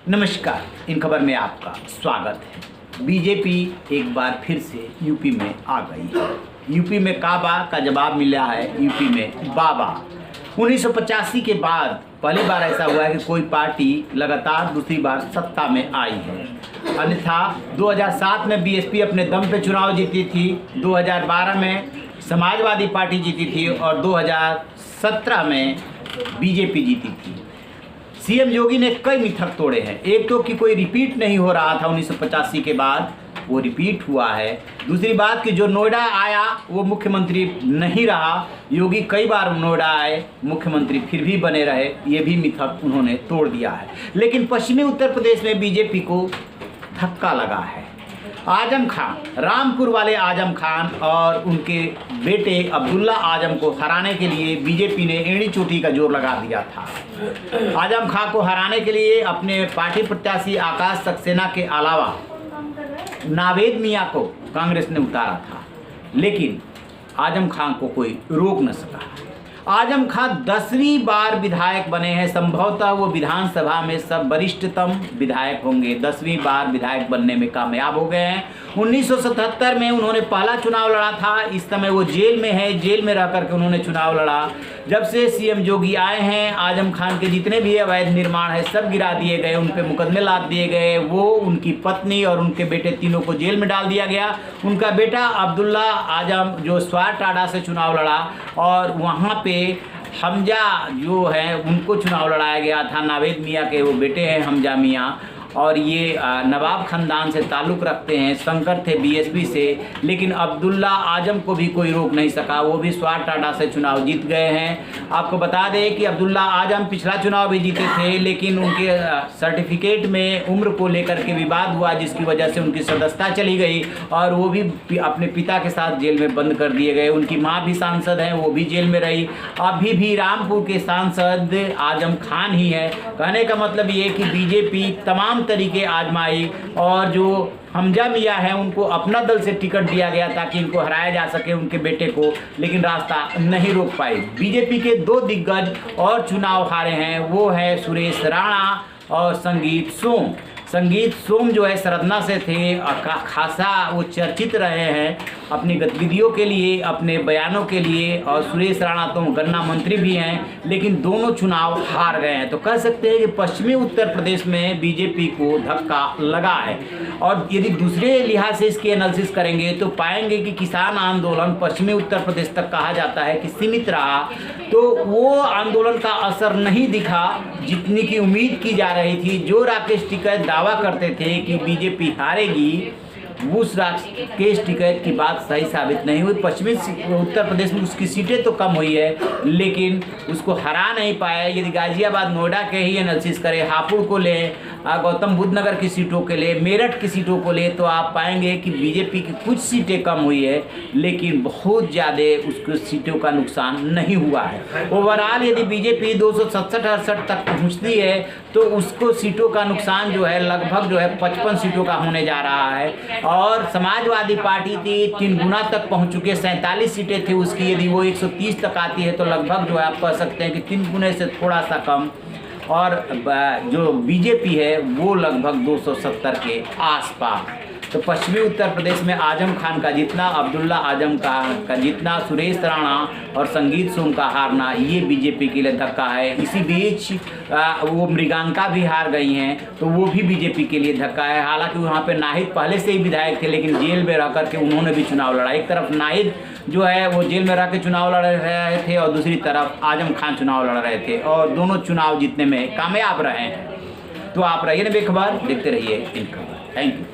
नमस्कार, इन खबर में आपका स्वागत है। बीजेपी एक बार फिर से यूपी में आ गई है। यूपी में काबा का जवाब मिला है, यूपी में बाबा। 1985 के बाद पहली बार ऐसा हुआ है कि कोई पार्टी लगातार दूसरी बार सत्ता में आई है। अन्यथा 2007 में बीएसपी अपने दम पे चुनाव जीती थी, 2012 में समाजवादी पार्टी जीती थी और 2017 में बीजेपी जीती थी। सीएम योगी ने कई मिथक तोड़े हैं। एक तो कि कोई रिपीट नहीं हो रहा था 1985 के बाद, वो रिपीट हुआ है। दूसरी बात कि जो नोएडा आया वो मुख्यमंत्री नहीं रहा। योगी कई बार नोएडा आए, मुख्यमंत्री फिर भी बने रहे। ये भी मिथक उन्होंने तोड़ दिया है। लेकिन पश्चिमी उत्तर प्रदेश में बीजेपी को धक्का लगा है। आजम खान, रामपुर वाले आजम खान और उनके बेटे अब्दुल्ला आजम को हराने के लिए बीजेपी ने एड़ी चोटी का जोर लगा दिया था। आजम खान को हराने के लिए अपने पार्टी प्रत्याशी आकाश सक्सेना के अलावा नावेद मियां को कांग्रेस ने उतारा था, लेकिन आजम खान को कोई रोक न सका। आजम खान 10वीं बार विधायक बने हैं। संभवतः वो विधानसभा में सब वरिष्ठतम विधायक होंगे। 10वीं बार विधायक बनने में कामयाब हो गए हैं। 1977 में उन्होंने पहला चुनाव लड़ा था। इस समय वो जेल में है। जेल में रह करके उन्होंने चुनाव लड़ा। जब से सीएम योगी आए हैं, आजम खान के जितने भी अवैध निर्माण है सब गिरा दिए गए, उन पर मुकदमे लाद दिए गए। वो, उनकी पत्नी और उनके बेटे तीनों को जेल में डाल दिया गया। उनका बेटा अब्दुल्ला आजम जो स्वार टाडा से चुनाव लड़ा और वहाँ पे हमजा जो है उनको चुनाव लड़ाया गया था। नावेद मियां के वो बेटे हैं हमजा मियां, और ये नवाब ख़ानदान से ताल्लुक़ रखते हैं। शंकर थे बीएसपी से, लेकिन अब्दुल्ला आजम को भी कोई रोक नहीं सका। वो भी स्वार टाडा से चुनाव जीत गए हैं। आपको बता दें कि अब्दुल्ला आजम पिछला चुनाव भी जीते थे, लेकिन उनके सर्टिफिकेट में उम्र को लेकर के विवाद हुआ, जिसकी वजह से उनकी सदस्यता चली गई और वो भी अपने पिता के साथ जेल में बंद कर दिए गए। उनकी माँ भी सांसद हैं, वो भी जेल में रही। अभी भी रामपुर के सांसद आजम खान ही है। कहने का मतलब ये कि बीजेपी तमाम तरीके आजमाई और जो हमजा मियां है उनको अपना दल से टिकट दिया गया ताकि इनको हराया जा सके, उनके बेटे को, लेकिन रास्ता नहीं रोक पाई। बीजेपी के दो दिग्गज और चुनाव हारे हैं, वो है सुरेश राणा और संगीत सोम। संगीत सोम जो है सरदना से थे, खासा वो चर्चित रहे हैं अपनी गतिविधियों के लिए, अपने बयानों के लिए, और सुरेश राणा तो गन्ना मंत्री भी हैं, लेकिन दोनों चुनाव हार गए हैं। तो कह सकते हैं कि पश्चिमी उत्तर प्रदेश में बीजेपी को धक्का लगा है। और यदि दूसरे लिहाज से इसकी एनालिसिस करेंगे तो पाएंगे कि किसान आंदोलन पश्चिमी उत्तर प्रदेश तक कहा जाता है कि सीमित रहा, तो वो आंदोलन का असर नहीं दिखा जितनी की उम्मीद की जा रही थी। जो राकेश टिकैत दावा करते थे कि बीजेपी हारेगी, उस राकेश टिकैत की बात सही साबित नहीं हुई। पश्चिमी उत्तर प्रदेश में उसकी सीटें तो कम हुई है, लेकिन उसको हरा नहीं पाया। यदि गाजियाबाद नोएडा के ही एनालिसिस करें, हापुड़ को ले, गौतम बुद्ध नगर की सीटों के लिए, मेरठ की सीटों को ले, तो आप पाएंगे कि बीजेपी की कुछ सीटें कम हुई है, लेकिन बहुत ज़्यादा उसको सीटों का नुकसान नहीं हुआ है। ओवरऑल यदि बीजेपी 267-68 तक पहुँचती है तो उसको सीटों का नुकसान जो है लगभग जो है 55 सीटों का होने जा रहा है। और समाजवादी पार्टी थी 3 गुना तक पहुंच चुके, 47 सीटें थी उसकी। यदि वो 130 तक आती है तो लगभग जो है आप कह सकते हैं कि 3 गुने से थोड़ा सा कम। और जो बीजेपी है वो लगभग 270 के आसपास। तो पश्चिमी उत्तर प्रदेश में आजम खान का जितना, अब्दुल्ला आजम का जितना, सुरेश राणा और संगीत सोम का हारना, ये बीजेपी के लिए धक्का है। इसी बीच वो मृगांका भी हार गई हैं, तो वो भी बीजेपी के लिए धक्का है। हालांकि वहाँ पे नाहिद पहले से ही विधायक थे, लेकिन जेल में रह करके उन्होंने भी चुनाव लड़ा। एक तरफ नाहिद जो है वो जेल में रह के चुनाव लड़ रहे थे और दूसरी तरफ आजम खान चुनाव लड़ रहे थे, और दोनों चुनाव जीतने में कामयाब रहे हैं। तो आप रहिए ना बेखबर, देखते रहिए इन खबर। Thank you.